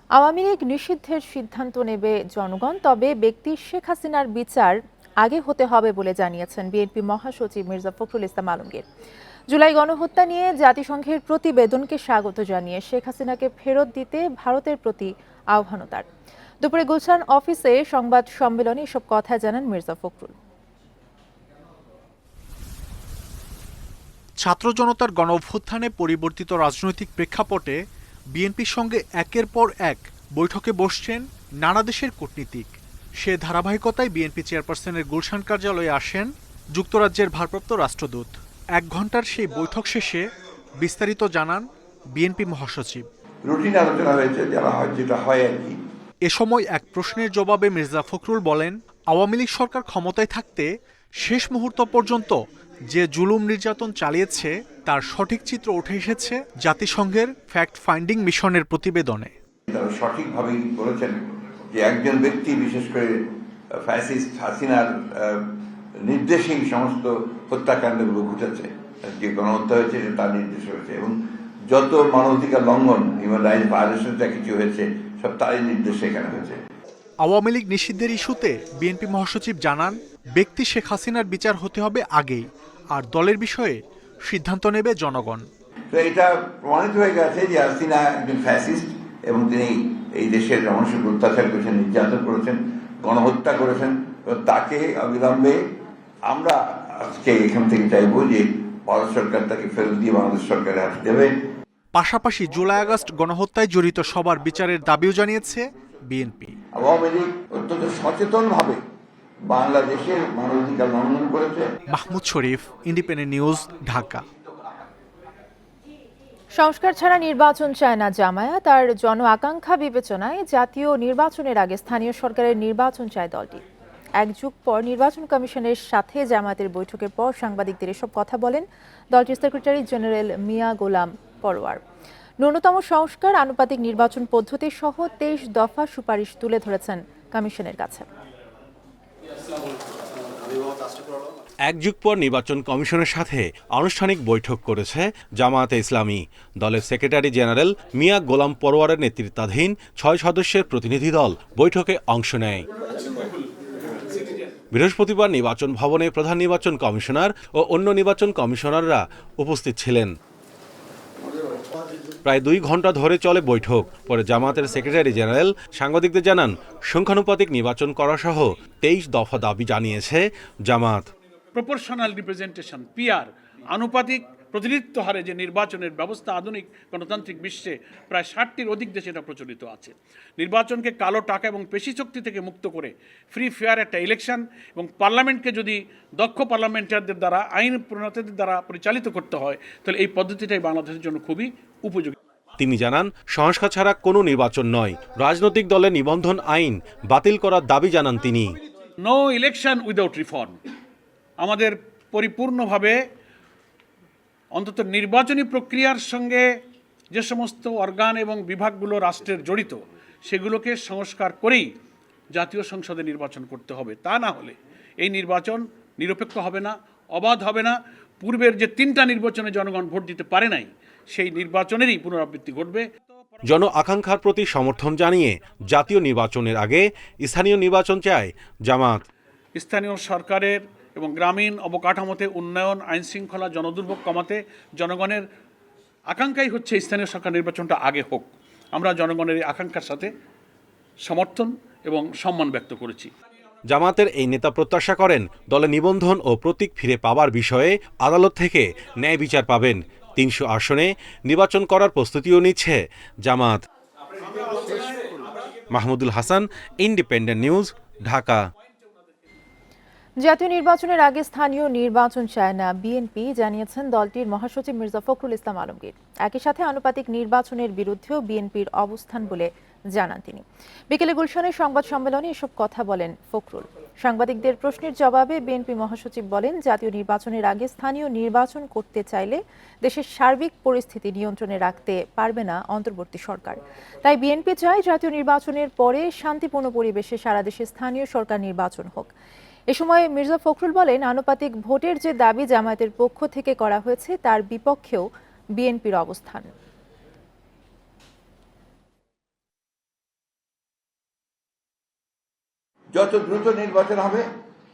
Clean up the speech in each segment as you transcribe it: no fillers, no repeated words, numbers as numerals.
আওয়ামী লীগ নিষিদ্ধের সিদ্ধান্ত নেবে জনগণ, তবে ব্যক্তি শেখ হাসিনার বিচার আগে হতে হবে বলে জানিয়েছেন বিএনপি মহাসচিব মির্জা ফখরুল ইসলাম আলমগীর। জুলাই গণহত্যা নিয়ে জাতিসংঘের প্রতিবেদনকে স্বাগত জানিয়ে শেখ হাসিনাকে ফেরত দিতে ভারতের প্রতি আহ্বানও তার। দুপুরে গুলশান অফিসে সংবাদ সম্মেলনে এসব কথা জানান মির্জা ফখরুল। ছাত্র জনতার গণ অভ্যুত্থানে পরিবর্তিত রাজনৈতিক প্রেক্ষাপটে বিএনপির সঙ্গে একের পর এক বৈঠকে বসছেন নানা দেশের কূটনীতিক। সে ধারাবাহিকতায় বিএনপি চেয়ারপারসনের গুলশান কার্যালয়ে আসেন যুক্তরাজ্যের ভারপ্রাপ্ত রাষ্ট্রদূত। 1 ঘন্টার সেই বৈঠক শেষে বিস্তারিত জানান বিএনপি মহাসচিব। রুটিন আলোচনা হয়েছে, যেটা হয় আর কি। এ সময় এক প্রশ্নের জবাবে মির্জা ফখরুল বলেন, আওয়ামী লীগ সরকার ক্ষমতায় থাকতে শেষ মুহূর্ত পর্যন্ত যে জুলুম নির্যাতন চালিয়েছে তার সঠিক চিত্র উঠে এসেছে জাতিসংঘের ফ্যাক্ট ফাইন্ডিং মিশনের প্রতিবেদনে। তারা সঠিকভাবেই বলেছেন যে একজন ব্যক্তি, বিশেষ করে ফ্যাসিস্ট হাসিনার নির্দেশেই সমস্ত হত্যাকাণ্ডগুলো ঘটেছে, যে গণহত্যা হয়েছে তার নির্দেশ হয়েছে, এবং যত মানবাধিকার লঙ্ঘন, হিউম্যান রাইটস ভায়োলেশন যা কিছু হয়েছে সব তারই নির্দেশে এখানে হয়েছে। আওয়ামী লীগ নিষিদ্ধের ইস্যুতে বিএনপি মহাসচিব জানান, ব্যক্তি শেখ হাসিনার বিচার হতে হবে আগেই, আর দলের বিষয়ে সিদ্ধান্ত নেবে জনগণ। তো এটা প্রমাণিত হয়ে গেছে যে হাসিনা একজন ফ্যাসিস্ট এবং তিনি এই দেশের মানুষের অত্যাচার করেছেন, নির্যাতন করেছেন, গণহত্যা করেছেন। তাকে অবিলম্বে আমরা আজকে এখান থেকে চাইবো যে ভারত সরকার তাকে ফেরত দিয়ে বাংলাদেশ সরকারের হাতে দেবে। পাশাপাশি জুলাই আগস্ট গণহত্যায় জড়িত সবার বিচারের দাবিও জানিয়েছে বিএনপি। আওয়ামী লীগ অত্যন্ত সচেতনভাবে বাংলাদেশের মানবাধিকার লঙ্ঘন করেছে। মাহমুদ শরীফ, ইন্ডিপেন্ডেন্ট নিউজ, ঢাকা। সংস্কার ছাড়া নির্বাচন চায় না জামায়াত, আর জন আকাঙ্ক্ষা বিবেচনায় জাতীয় নির্বাচনের আগে স্থানীয় সরকারের নির্বাচন চায় দলটি। এক যুগ পর নির্বাচন কমিশনের সাথে জামায়াতের বৈঠকের পর সাংবাদিকদের এসব কথা বলেন দলটির সেক্রেটারি জেনারেল মিয়া গোলাম পরোয়ার। ন্যূনতম সংস্কার, আনুপাতিক নির্বাচন পদ্ধতি সহ 23 দফা সুপারিশ তুলে ধরেছেন কমিশনের কাছে। এক যুগ পর নির্বাচন কমিশনের সাথে আনুষ্ঠানিক বৈঠক করেছে জামায়াতে ইসলামী। দলের সেক্রেটারি জেনারেল মিয়া গোলাম পরোয়ারের নেতৃত্বাধীন 6 সদস্যের প্রতিনিধি দল বৈঠকে অংশ নেয়। বৃহস্পতিবার নির্বাচন ভবনে প্রধান নির্বাচন কমিশনার ও অন্য নির্বাচন কমিশনাররা উপস্থিত ছিলেন। প্রায় 2 ঘন্টা ধরে চলে বৈঠক। পরে জামায়াতের সেক্রেটারি জেনারেল সাংবাদিকদের জানান, সংখ্যানুপাতিক নির্বাচন করা সহ 23 দফা দাবি জানিয়েছে জামায়াত। প্রপোর্শনাল রিপ্রেজেন্টেশন, পিআর, আনুপাতিক প্রতিনিধিত্ব হারে যে নির্বাচনের ব্যবস্থা আধুনিক গণতান্ত্রিক বিশ্বে প্রায় 60টির অধিক দেশে এটা প্রচলিত আছে। নির্বাচনকে কালো টাকা এবং পেশি শক্তি থেকে মুক্ত করে ফ্রি ফেয়ার একটা ইলেকশন এবং পার্লামেন্টকে যদি দক্ষ পার্লামেন্টারদের দ্বারা, আইন প্রণেতাদের দ্বারা পরিচালিত করতে হয়, তাহলে এই পদ্ধতিটাই বাংলাদেশের জন্য খুবই উপযোগী। তিনি জানান, সংস্কার ছাড়া কোনো নির্বাচন নয়, রাজনৈতিক দলের নিবন্ধন আইন বাতিল করার দাবি জানান তিনি। No election without reform. আমাদের পরিপূর্ণভাবে অন্তত নির্বাচনী প্রক্রিয়ার সঙ্গে যে সমস্ত অর্গান এবং বিভাগগুলো রাষ্ট্রের জড়িত, সেগুলোকে সংস্কার করেই জাতীয় সংসদে নির্বাচন করতে হবে। তা না হলে এই নির্বাচন নিরপেক্ষ হবে না, অবাধ হবে না। পূর্বের যে 3টা নির্বাচনে জনগণ ভোট দিতে পারে নাই, সেই নির্বাচনেরই পুনরাবৃত্তি ঘটবে। জন আকাঙ্ক্ষার প্রতি সমর্থন জানিয়ে জাতীয় নির্বাচনের আগে স্থানীয় নির্বাচন চায় জামায়াত। স্থানীয় সরকারের এবং গ্রামীণ অবকাঠামোতে উন্নয়ন, আইন শৃঙ্খলা, জনদুর্ভোগ কমাতে জনগণের আকাঙ্ক্ষাই হচ্ছে স্থানীয় সরকার নির্বাচনটা আগে হোক। আমরা জনগণের এই আকাঙ্ক্ষার সাথে সমর্থন এবং সম্মান ব্যক্ত করেছি। জামায়াতের এই নেতা প্রত্যাশা করেন, দলে নিবন্ধন ও প্রতীক ফিরে পাবার বিষয়ে আদালত থেকে ন্যায় বিচার পাবেন। 300 আসনে নির্বাচন করার প্রস্তুতিও নিচ্ছে জামায়াত। Mahmudul Hasan, Independent News, Dhaka. জাতীয় নির্বাচনের আগে স্থানীয় নির্বাচন চায় না বিএনপি, জানিয়েছেন দলটির মহাসচিব মির্জা ফখরুল ইসলাম আলমগীর। একই সাথে আনুপাতিক নির্বাচনের বিরুদ্ধেও বিএনপির অবস্থান বলে জানান তিনি। বিকেলে গুলশানের সংবাদ সম্মেলনে এসব কথা বলেন ফখরুল। সাংবাদিকদের প্রশ্নের জবাবে বিএনপি মহাসচিব বলেন, জাতীয় নির্বাচনের আগে স্থানীয় নির্বাচন করতে চাইলে দেশের সার্বিক পরিস্থিতি নিয়ন্ত্রণে রাখতে পারবে না অন্তর্বর্তী সরকার। তাই বিএনপি চায় জাতীয় নির্বাচনের পরে শান্তিপূর্ণ পরিবেশে সারা দেশে স্থানীয় সরকার নির্বাচন হোক। এ সময় মির্জা ফখরুল বলেন, আনুপাতিক ভোটের যে দাবি জামায়াতের পক্ষ থেকে করা হয়েছে তার বিপক্ষেও বিএনপির অবস্থান। যত দ্রুত নির্বাচন হবে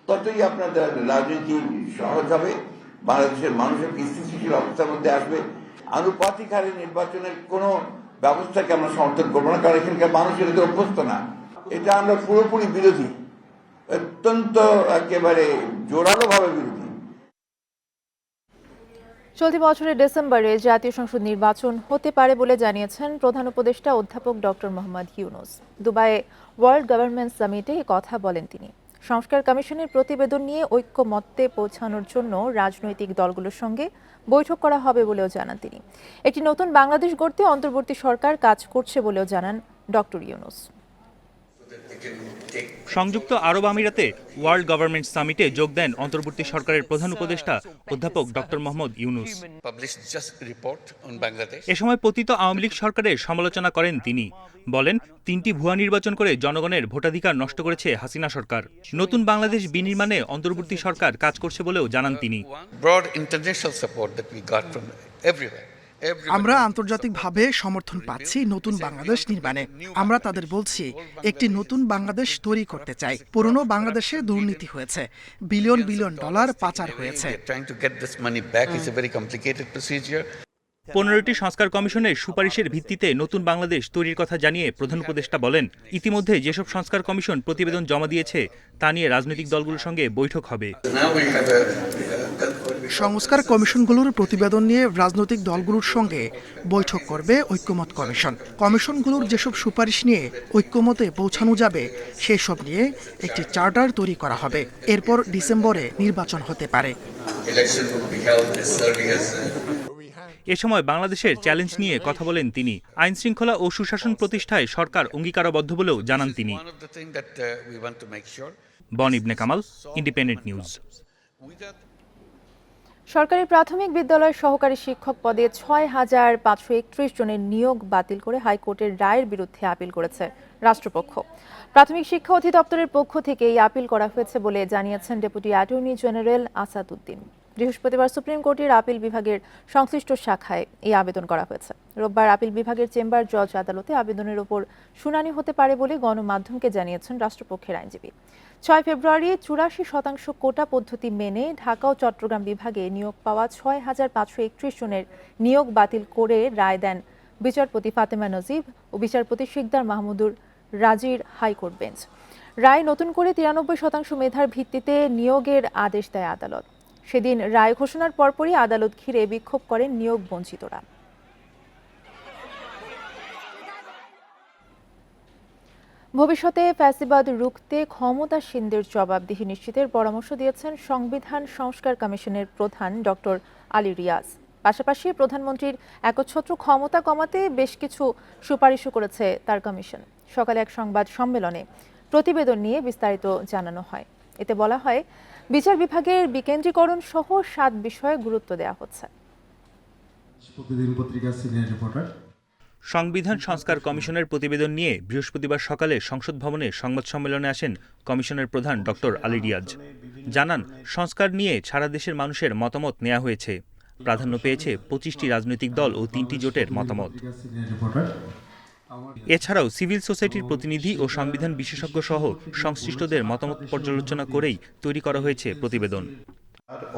ততই আপনাদের রাজনীতি সহজ হবে, বাংলাদেশের মানুষের স্থিতিশীল অবস্থার মধ্যে আসবে। আনুপাতিক হারে নির্বাচনের কোনো ব্যবস্থাকে আমরা সমর্থন করবো না, কারণ এখানকার মানুষ এটা অভ্যস্ত না। এটা আমরা পুরোপুরি বিরোধী, অত্যন্ত একেবারে জোরালোভাবে বিরোধী। চলতি বছরের ডিসেম্বরে জাতীয় সংসদ নির্বাচন হতে পারে বলে জানিয়েছেন প্রধান উপদেষ্টা অধ্যাপক ডক্টর মোহাম্মদ ইউনূস। দুবাইয়ে ওয়ার্ল্ড গভর্নমেন্ট সামিটে এই কথা বলেন তিনি। সংস্কার কমিশনের প্রতিবেদন নিয়ে ঐক্যমত্যে পৌঁছানোর জন্য রাজনৈতিক দলগুলোর সঙ্গে বৈঠক করা হবে বলেও জানান তিনি। একটি নতুন বাংলাদেশ গড়তে অন্তর্বর্তী সরকার কাজ করছে বলেও জানান ডক্টর ইউনূস। সংযুক্ত আরব আমিরাতে ওয়ার্ল্ড গভর্নমেন্ট সামিটে যোগ দেন অন্তর্বর্তী সরকারের প্রধান উপদেষ্টা অধ্যাপক ডক্টর মোহাম্মদ ইউনূস। এ সময় পতিত আওয়ামী লীগ সরকারের সমালোচনা করেন তিনি। বলেন, 3টি ভুয়া নির্বাচন করে জনগণের ভোটাধিকার নষ্ট করেছে হাসিনা সরকার। নতুন বাংলাদেশ বিনির্মাণে অন্তর্বর্তী সরকার কাজ করছে বলেও জানান তিনি। আমরা আন্তর্জাতিকভাবে সমর্থন পাচ্ছি নতুন বাংলাদেশ নির্মাণে। আমরা তাদের বলছি একটি নতুন বাংলাদেশ তৈরি করতে চাই। পুরনো বাংলাদেশে দুর্নীতি হয়েছে, বিলিয়ন বিলিয়ন ডলার পাচার হয়েছে। 15টি সংস্কার কমিশনের সুপারিশের ভিত্তিতে নতুন বাংলাদেশ তৈরির কথা জানিয়ে প্রধান উপদেষ্টা বলেন, ইতিমধ্যে যেসব সংস্কার কমিশন প্রতিবেদন জমা দিয়েছে তা নিয়ে রাজনৈতিক দলগুলোর সঙ্গে বৈঠক হবে। সংস্কার কমিশনগুলোর প্রতিবেদন নিয়ে রাজনৈতিক দলগুলোর সঙ্গে বৈঠক করবে ঐক্যমত কমিশন। কমিশনগুলোর যেসব সুপারিশ নিয়ে ঐক্যমতে পৌঁছানো যাবে সেসব নিয়ে একটি চার্টার তৈরি করা হবে। এরপর ডিসেম্বরে নির্বাচন হতে পারে। এ সময় বাংলাদেশের চ্যালেঞ্জ নিয়ে কথা বলেন তিনি। আইন শৃঙ্খলা ও সুশাসন প্রতিষ্ঠায় সরকার অঙ্গীকারবদ্ধ বলেও জানান তিনি। বন ইবনে কামাল, ইন্ডিপেন্ডেন্ট নিউজ। সরকারি প্রাথমিক বিদ্যালয়ের সহকারী শিক্ষক পদে ৬,৫৩১ জনের নিয়োগ বাতিল করে হাইকোর্টের রায়ের বিরুদ্ধে আপিল করেছে রাষ্ট্রপক্ষ। প্রাথমিক শিক্ষা অধিদপ্তরের পক্ষ থেকে এই আপিল করা হয়েছে বলে জানিয়েছেন deputy attorney general Asad Uddin. বৃহস্পতিবার সুপ্রিম কোর্টের আপিল বিভাগের সংশ্লিষ্ট শাখায় এই আবেদন করা হয়েছে। রোববার আপিল বিভাগের চেম্বার জজ আদালতে আবেদনের ওপর শুনানি হতে পারে বলে গণমাধ্যমকে জানিয়েছেন রাষ্ট্রপক্ষের আইনজীবী। ৬ ফেব্রুয়ারি ৮৪% কোটা পদ্ধতি মেনে ঢাকা ও চট্টগ্রাম বিভাগে নিয়োগ পাওয়া ৬,৫৩১ জনের নিয়োগ বাতিল করে রায় দেন বিচারপতি ফাতেমা নজিব ও বিচারপতি শিকদার মাহমুদুর রাজির হাইকোর্ট বেঞ্চ। রায় নতুন করে ৯৩% মেধার ভিত্তিতে নিয়োগের আদেশ দেয় আদালত। সেদিন রায় ঘোষণার পরপরই আদালত ঘিরে বিক্ষোভ করেন নিয়োগ বঞ্চিতরা। ভবিষ্যতে ফ্যাসিবাদ রুখতে ক্ষমতাসীনদের জবাবদিহি নিশ্চিতের পরামর্শ দিয়েছেন সংবিধান সংস্কার কমিশনের প্রধান ডক্টর আলী রিয়াজ। পাশাপাশি প্রধানমন্ত্রীর একচ্ছত্র ক্ষমতা কমাতে বেশ কিছু সুপারিশও করেছে তার কমিশন। সকালে এক সংবাদ সম্মেলনে প্রতিবেদন নিয়ে বিস্তারিত জানানো হয়। এতে বলা হয়, বিচার বিভাগের বিকেন্দ্রীকরণ সহ 7 বিষয়ে গুরুত্ব দেওয়া হচ্ছে। সংবিধান সংস্কার কমিশনের প্রতিবেদন নিয়ে বৃহস্পতিবার সকালে সংসদ ভবনে সংবাদ সম্মেলনে আসেন কমিশনের প্রধান ডক্টর আলী রিয়াজ। জানান, সংস্কার নিয়ে সারা দেশের মানুষের মতামত নেওয়া হয়েছে। প্রাধান্য পেয়েছে 25টি রাজনৈতিক দল ও 3টি জোটের মতামত। এছাড়াও সিভিল সোসাইটির প্রতিনিধি ও সংবিধান বিশেষজ্ঞ সহ সংশ্লিষ্টদের মতামত পর্যালোচনা করেই তৈরি করা হয়েছে প্রতিবেদন।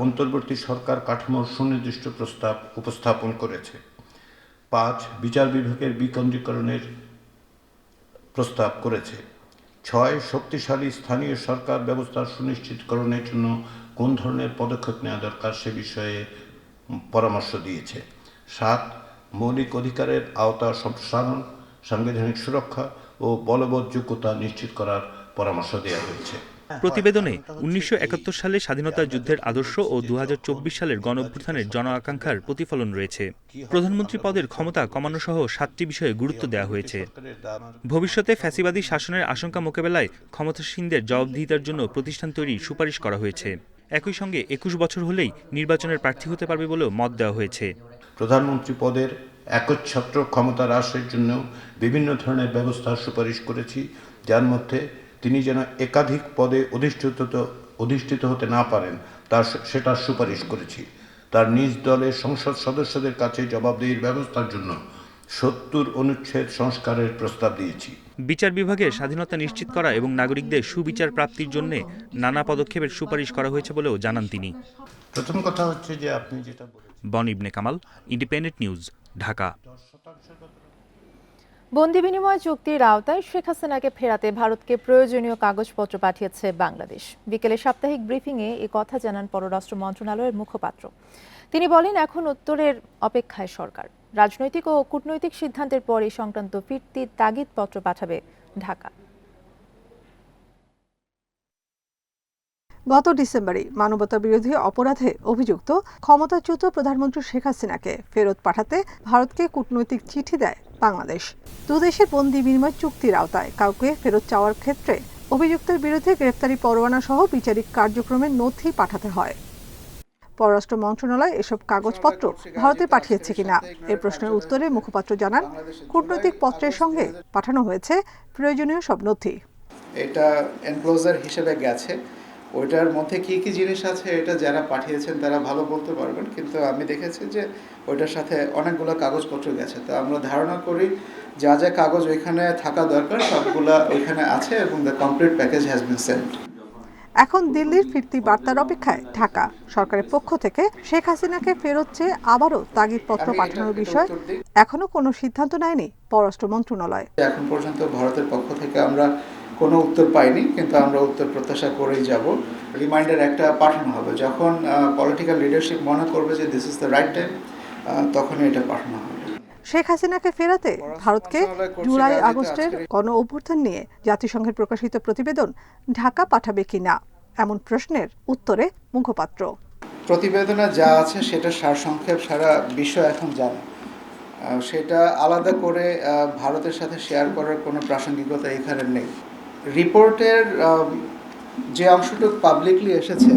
অন্তর্বর্তী সরকার কাঠামোর সুনির্দিষ্ট প্রস্তাব উপস্থাপন করেছে। 5 বিচার বিভাগের বিকেন্দ্রীকরণের প্রস্তাব করেছে। 6 শক্তিশালী স্থানীয় সরকার ব্যবস্থা সুনিশ্চিতকরণের জন্য কোন ধরনের পদক্ষেপ নেওয়া দরকার সে বিষয়ে পরামর্শ দিয়েছে। 7 মৌলিক অধিকারের আওতা সম্প্রসারণ, সাংবিধানিক সুরক্ষা ও বলবৎ যোগ্যতা নিশ্চিত করার পরামর্শ দেওয়া হয়েছে। প্রতিবেদনে 1971 সালে স্বাধীনতা যুদ্ধের আদর্শ ও 2024 সালের গণঅভ্যুত্থানের জন আকাঙ্ক্ষার প্রতিফলন রয়েছে। প্রধানমন্ত্রী পদের ক্ষমতা কমানো সহ 7টি বিষয়ে গুরুত্ব দেওয়া হয়েছে। ভবিষ্যতে ফ্যাসিবাদী শাসনের আশঙ্কা মোকাবেলায় ক্ষমতাসীনদের জবাবদিহিতার জন্য প্রতিষ্ঠান তৈরির সুপারিশ করা হয়েছে। একই সঙ্গে 21 বছর হলেই নির্বাচনের প্রার্থী হতে পারবে বলেও মত দেওয়া হয়েছে। প্রধানমন্ত্রী পদের একচ্ছত্র ক্ষমতা হ্রাসের জন্য বিভিন্ন ধরনের ব্যবস্থার সুপারিশ করেছি, যার মধ্যে তিনি যেন একাধিক পদে অধিষ্ঠিত হতে না পারেন সেটার সুপারিশ করেছি। তার নিজ দলের সংসদ সদস্যদের কাছে জবাবদিহির ব্যবস্থার জন্য 70 অনুচ্ছেদ সংস্কারের প্রস্তাব দিয়েছি। বিচার বিভাগের স্বাধীনতা নিশ্চিত করা এবং নাগরিকদের সুবিচার প্রাপ্তির জন্য নানা পদক্ষেপের সুপারিশ করা হয়েছে বলেও জানান তিনি। প্রথম কথা হচ্ছে যে আপনি যেটা বলেছেন, বন ইবনে কামাল, ইন্ডিপেন্ডেন্ট নিউজ, ঢাকা। বন্দি বিনিময় চুক্তির আওতায় শেখ হাসিনাকে ফেরাতে ভারতকে প্রয়োজনীয় কাগজপত্র পাঠিয়েছে বাংলাদেশ। বিকেলে সাপ্তাহিক ব্রিফিংয়ে এ কথা জানান পররাষ্ট্র মন্ত্রণালয়ের মুখপাত্র। তিনি বলেন, এখন উত্তরের অপেক্ষায় সরকার। রাজনৈতিক ও কূটনৈতিক সিদ্ধান্তের পর এই সংক্রান্ত ফিরতির তাগিদপত্র পাঠাবে ঢাকা। গত ডিসেম্বরে মানবতাবিরোধী অপরাধে অভিযুক্ত ক্ষমতাচ্যুত প্রধানমন্ত্রী শেখ হাসিনাকে ফেরত পাঠাতে ভারতকে কূটনৈতিক চিঠি দেয় বাংলাদেশ। দুদেশের বন্দি বিনিময় চুক্তির আওতায় কাউকে ফেরত চাওয়ার ক্ষেত্রে অভিযুক্তের বিরুদ্ধে গ্রেফতারি পরোয়ানা সহ বিচারিক কার্যক্রমের নথি পাঠাতে হয়। পররাষ্ট্র মন্ত্রণালয় এসব কাগজপত্র ভারতে পাঠিয়েছে কিনা এই প্রশ্নের উত্তরে মুখপাত্র জানান, কূটনৈতিক পত্রের সঙ্গে পাঠানো হয়েছে প্রয়োজনীয় সব নথি। এটা এনক্লোজার হিসেবে গেছে, ওইটার মধ্যে কি কি জিনিস আছে এটা যারা পাঠিয়েছেন তারা ভালো বলতে পারবেন, কিন্তু আমি দেখেছি যে ওইটার সাথে অনেকগুলো কাগজপত্র গেছে। তো আমরা ধারণা করি যা যা কাগজ ওইখানে থাকা দরকার সবগুলা ওইখানে আছে এবং the complete package has been sent. এখন দিল্লির ফিরতি বার্তার অপেক্ষায় ঢাকা। সরকারের পক্ষ থেকে শেখ হাসিনাকে ফেরত চেয়ে আবারও তাগিদপত্র পাঠানোর বিষয়ে এখনো কোনো সিদ্ধান্ত নেয়নি পররাষ্ট্র মন্ত্রণালয়। এখন পর্যন্ত ভারতের পক্ষ থেকে আমরা কোনো উত্তর পাইনি, কিন্তু আমরা উত্তর প্রত্যাশা করেই যাব। রিমাইন্ডার একটা পাঠানো হবে, যখন পলিটিক্যাল লিডারশিপ মনে করবে যে this is the right time, তখনই এটা পাঠানো হবে। শেখ হাসিনাকে ফেরাতে ভারতকে জুলাই আগস্টের গণ অভ্যুত্থান নিয়ে জাতিসংঘের প্রকাশিত প্রতিবেদন ঢাকা পাঠাবে কিনা এমন প্রশ্নের উত্তরে মুখপাত্র, প্রতিবেদনে যা আছে সেটা সারসংক্ষেপ সারা বিশ্ব এখন জানে, সেটা আলাদা করে ভারতের সাথে শেয়ার করার কোনো প্রাসঙ্গিকতা এখানে নেই। রিপোর্টের যে অংশটুকু পাবলিকলি এসেছে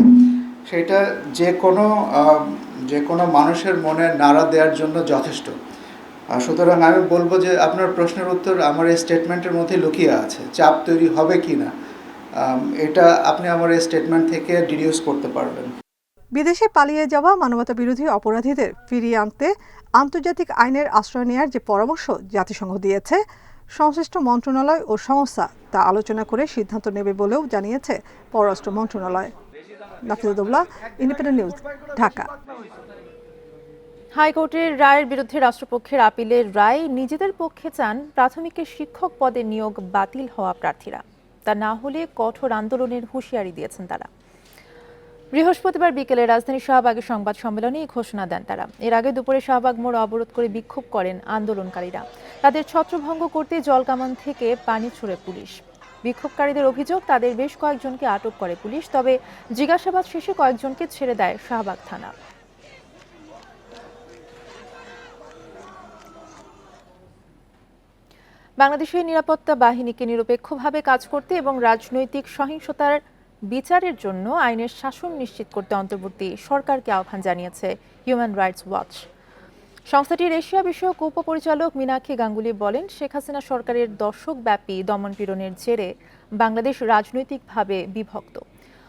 সেটা যে কোনো মানুষের মনে নাড়া দেওয়ার জন্য যথেষ্ট। সুতরাং আমি বলবো যে আপনার প্রশ্নের উত্তর আমার এই স্টেটমেন্টের মধ্যে লুকিয়ে আছে। চাপ তৈরি হবে কি না এটা আপনি আমার এই স্টেটমেন্ট থেকে ডিডিউস করতে পারবেন। বিদেশে পালিয়ে যাওয়া মানবতাবিরোধী অপরাধীদের ফিরিয়ে আনতে আন্তর্জাতিক আইনের আশ্রয় নেওয়ার যে পরামর্শ জাতিসংঘ দিয়েছে, সংশ্লিষ্ট মন্ত্রণালয় ও সংস্থা তা আলোচনা করে সিদ্ধান্ত নেবে বলেও জানিয়েছে পররাষ্ট্র মন্ত্রণালয়। নাফিজুদ্দৌলা, ইন্ডিপেন্ডেন্ট নিউজ, ঢাকা। হাইকোর্টের রায়ের বিরুদ্ধে রাষ্ট্রপক্ষের আপিলের রায় নিজেদের পক্ষে চান প্রাথমিকের শিক্ষক পদে নিয়োগ বাতিল হওয়া প্রার্থীরা। তা না হলে কঠোর আন্দোলনের হুঁশিয়ারি দিয়েছেন তারা। বৃহস্পতিবার বিকেলে রাজধানী শাহবাগে সংবাদ সম্মেলনে এই ঘোষণা দেন তারা। এর আগে দুপুরে শাহবাগ মোড় অবরোধ করে বিক্ষোভ করেন আন্দোলনকারীরা। তাদের ছত্রভঙ্গ করতে জলকামান থেকে পানি ছুড়ে পুলিশ। বিক্ষোভকারীদের অভিযোগ, তাদের বেশ কয়েকজনকে আটক করে পুলিশ, তবে জিজ্ঞাসাবাদ শেষে কয়েকজনকে ছেড়ে দেয় শাহবাগ থানা। বাংলাদেশের নিরাপত্তা বাহিনীকে নিরপেক্ষভাবে কাজ করতে এবং রাজনৈতিক সহিংসতার বিচারের জন্য আইনের শাসন নিশ্চিত করতে অন্তর্বর্তী সরকারকে আহ্বান জানিয়েছে হিউম্যান রাইটস ওয়াচ। সংস্থাটির এশিয়া বিষয়ক উপপরিচালক মীনাক্ষী গাঙ্গুলি বলেন, শেখ হাসিনা সরকারের দশকব্যাপী দমনপীড়নের জেরে বাংলাদেশ রাজনৈতিকভাবে বিভক্ত।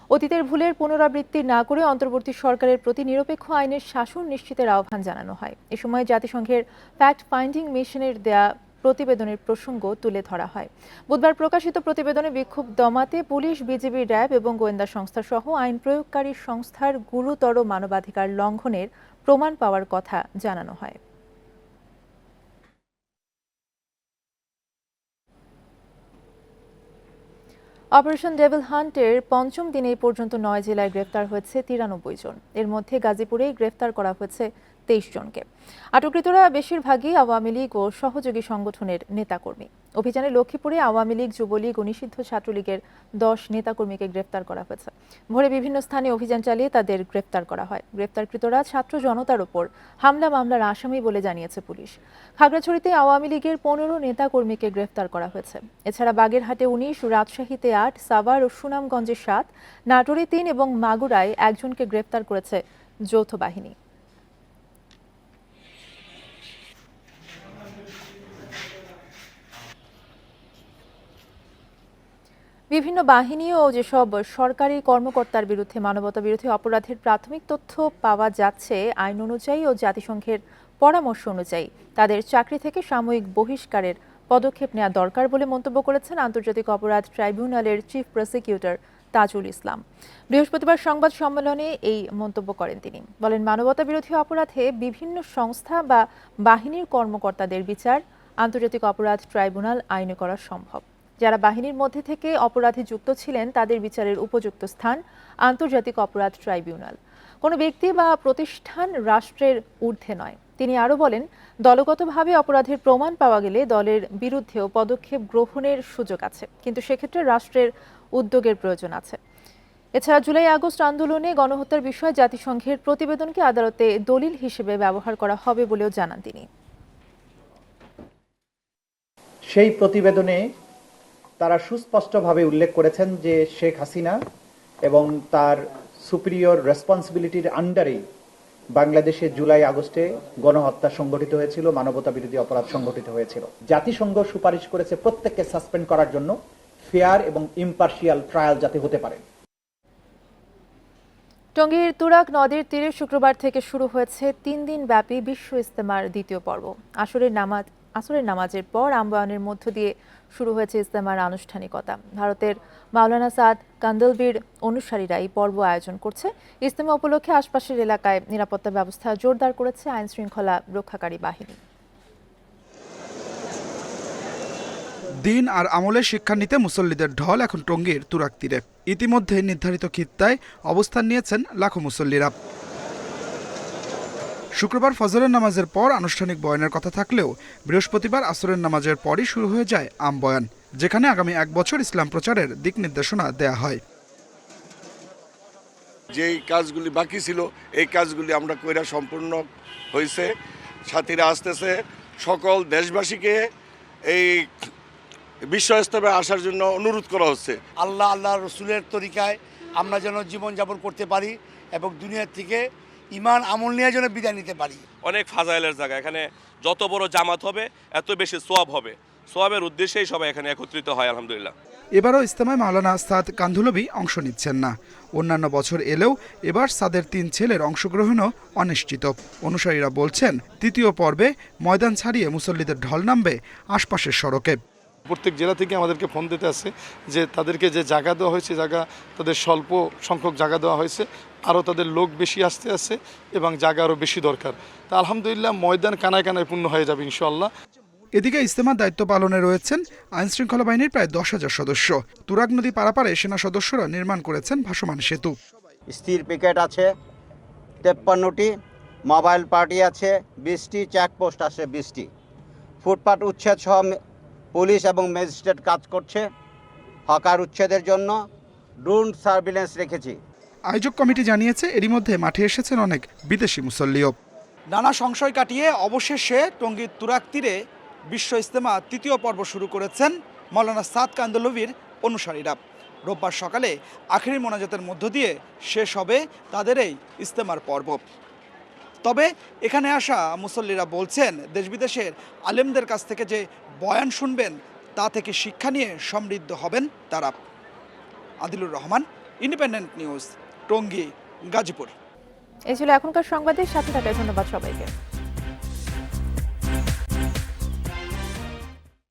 অতীতের ভুলের পুনরাবৃত্তি না করে অন্তর্বর্তী সরকারের প্রতি নিরপেক্ষ আইনের শাসন নিশ্চিতের আহ্বান জানানো হয়। এ সময় জাতিসংঘের ফ্যাক্ট ফাইন্ডিং মিশনের দেয়া প্রতিবেদনের প্রসঙ্গ তুলে ধরা হয়। বুধবার প্রকাশিত প্রতিবেদনে বিক্ষোভ দমাতে পুলিশ, বিজিবি, র্যাব এবং গোয়েন্দা সংস্থা সহ আইন প্রয়োগকারী সংস্থার গুরুতর মানবাধিকার লঙ্ঘনের প্রমাণ পাওয়ার কথা জানানো হয়। অপারেশন ডেভিল হান্টের পঞ্চম দিনে পর্যন্ত 9 জেলায় গ্রেফতার হয়েছে 93 জন। এর মধ্যে গাজীপুরেই গ্রেফতার করা হয়েছে 23 জনকে। আটককৃতরা বেশিরভাগই আওয়ামী লীগ ও সহযোগী সংগঠনের নেতাকর্মী। অভিযানে লক্ষ্মীপুরে আওয়ামী লীগ, যুবলীগ ও নিষিদ্ধ ছাত্রলীগের 10 নেতাকর্মীকে গ্রেফতার করা হয়েছে। ভোরে বিভিন্ন স্থানে অভিযান চালিয়ে তাদের গ্রেফতার করা হয়। গ্রেফতারকৃতরা ছাত্র জনতার উপর হামলা মামলার আসামি বলে জানিয়েছে পুলিশ। খাগড়াছড়িতে আওয়ামী লীগের 15 নেতাকর্মীকে গ্রেফতার করা হয়েছে। এছাড়া বাগেরহাটে 19, রাজশাহীতে 8, সাভার ও সুনামগঞ্জে 7, নাটোরে 3 এবং মাগুরায় একজনকে গ্রেফতার করেছে যৌথ বাহিনী। বিভিন্ন বাহিনী ও যেসব সরকারি কর্মকর্তার বিরুদ্ধে মানবতাবিরোধী অপরাধের প্রাথমিক তথ্য পাওয়া যাচ্ছে, আইন অনুযায়ী ও জাতিসংঘের পরামর্শ অনুযায়ী তাদের চাকরি থেকে সাময়িক বহিষ্কারের পদক্ষেপ নেওয়া দরকার বলে মন্তব্য করেছেন আন্তর্জাতিক অপরাধ ট্রাইব্যুনালের চিফ প্রসিকিউটর তাজুল ইসলাম। বৃহস্পতিবার সংবাদ সম্মেলনে এই মন্তব্য করেন তিনি। বলেন, মানবতাবিরোধী অপরাধে বিভিন্ন সংস্থা বা বাহিনীর কর্মকর্তাদের বিচার আন্তর্জাতিক অপরাধ ট্রাইব্যুনাল আইনে করা সম্ভব। যারা বাহিনীর মধ্যে থেকে অপরাধে যুক্ত ছিলেন তাদের বিচারের উপযুক্ত স্থান আন্তর্জাতিক অপরাধ ট্রাইব্যুনাল। কোনো ব্যক্তি বা প্রতিষ্ঠান রাষ্ট্রের ঊর্ধ্বে নয়। তিনি আরও বলেন, দলগতভাবে অপরাধের প্রমাণ পাওয়া গেলে দলের বিরুদ্ধেও পদক্ষেপ গ্রহণের সুযোগ আছে, কিন্তু সেক্ষেত্রে রাষ্ট্রের উদ্যোগের প্রয়োজন আছে। এছাড়া জুলাই আগস্ট আন্দোলনে গণহত্যার বিষয়ে জাতিসংঘের প্রতিবেদনকে আদালতে দলিল হিসেবে ব্যবহার করা হবে বলেও জানান তিনি। সেই প্রতিবেদনে তারা সুস্পষ্টভাবে উল্লেখ করেছেন যে শেখ হাসিনা এবং তার সুপিরিয়র রেসপন্সিবিলিটির আন্ডারে বাংলাদেশে জুলাই আগস্টে গণহত্যা সংগঠিত হয়েছিল, মানবতা বিরোধী অপরাধ সংগঠিত হয়েছিল। জাতিসংঘ সুপারিশ করেছে প্রত্যেককে সাসপেন্ড করার জন্য, ফেয়ার এবং ইম্পার্শিয়াল ট্রায়াল যাতে হতে পারে। টঙ্গীর তুরাগ নদীর তীরে শুক্রবার থেকে শুরু হয়েছে 3 দিন ব্যাপী বিশ্ব ইজতেমার দ্বিতীয় পর্ব। আসরের নামাজের পর আম্বায়নের মধ্য দিয়ে শুরু হয়েছে ইজতেমার আনুষ্ঠানিকতা। ভারতের মাওলানা সাদ কান্দলবির অনুসারীরা এই পর্ব আয়োজন করছে। ইজতেমা উপলক্ষে আশপাশের এলাকায় নিরাপত্তা ব্যবস্থা জোরদার করেছে আইন শৃঙ্খলা রক্ষাকারী বাহিনী। দিন আর আমলের শিক্ষা নিতে মুসল্লিদের ঢল এখন টঙ্গীর তুরাগ তীরে। ইতিমধ্যে নির্ধারিত খিত্তায় অবস্থান নিয়েছেন লাখো মুসল্লিরা। শুক্রবার ফজরের নামাজের পর আনুষ্ঠানিক বয়ানের কথা থাকলেও বৃহস্পতিবার আসরের নামাজের পরই শুরু হয়ে যায় আম বয়ান, যেখানে আগামী 1 বছর ইসলাম প্রচারের দিক নির্দেশনা দেয়া হয়। যেই কাজগুলি বাকি ছিল এই কাজগুলি আমরা কইরা সম্পূর্ণ হয়েছে। সাথীরা আসতেছে, সকল দেশবাসীকে এই বিশ্ব ইজতেমায় আসার জন্য অনুরোধ করা হচ্ছে। আল্লাহ রসুলের তরিকায় আমরা যেন জীবনযাপন করতে পারি এবং দুনিয়ার থেকে ইমান আমল নিয়ে যেন বিদায় নিতে পারি। অনেক ফাজাইলের জায়গা, এখানে যত বড় জামাত হবে এত বেশি সোয়াব হবে। সোয়াবের উদ্দেশ্যেই সবাই এখানে একত্রিত হয় আলহামদুলিল্লাহ। এবারও ইজতেমায় মাওলানা সাদ কান্দুলবি অংশ নিচ্ছেন না। অন্যান্য বছর এলেও এবার সাদের 3 ছেলের অংশগ্রহণও অনিশ্চিত। অনুসারীরা বলছেন, তৃতীয় পর্বে ময়দান ছাড়িয়ে মুসল্লিদের ঢল নামবে আশপাশের সড়কে। প্রত্যেক জেলা থেকে আমাদেরকে ফোন দিতে আছে যে তাদেরকে যে জায়গা দেওয়া হয়েছে, জায়গা তাদের স্বল্প সংখ্যক জায়গা দেওয়া হয়েছে, আরও তাদের লোক বেশি আসতে আছে এবং জায়গা আরও বেশি দরকার। তা আলহামদুলিল্লাহ ময়দান কানায় কানায় পূর্ণ হয়ে যাবে ইনশাআল্লাহ। এদিকে ইজতেমার দায়িত্ব পালনে রয়েছেন আইন শৃঙ্খলা বাহিনীর প্রায় 10,000 সদস্য। তুরাগ নদী পারাপারে সেনা সদস্যরা নির্মাণ করেছেন ভাসমান সেতু। স্থির পিকেট আছে 53টি, মোবাইল পার্টি আছে 20টি, চেকপোস্ট আছে 20টি, ফুটপাত উচ্ছেদ সহ পুলিশ এবং ম্যাজিস্ট্রেট কাজ করছে। হকার উচ্ছেদের জন্য ড্রোন সার্ভিলেন্স রেখেছি। আয়োজক কমিটি জানিয়েছে এরই মধ্যে মাঠে এসেছেন অনেক বিদেশি মুসল্লিও। নানা সংশয় কাটিয়ে অবশেষে টঙ্গীর তুরাগ তীরে বিশ্ব ইজতেমা তৃতীয় পর্ব শুরু করেছেন মাওলানা সাদ কান্দলবির অনুসারীরা। রোববার সকালে আখেরি মোনাজাতের মধ্য দিয়ে শেষ হবে তাদের এই ইজতেমার পর্ব। তবে এখানে আসা মুসল্লিরা বলছেন, দেশ বিদেশের আলেমদের কাছ থেকে যে বয়ান শুনবেন তা থেকে শিক্ষা নিয়ে সমৃদ্ধ হবেন তারা। Adilur Rahman, independent news, Tongi, Gazipur. এই ছিল এখনকার সংবাদের সাথে থাকার ধন্যবাদ সবাইকে।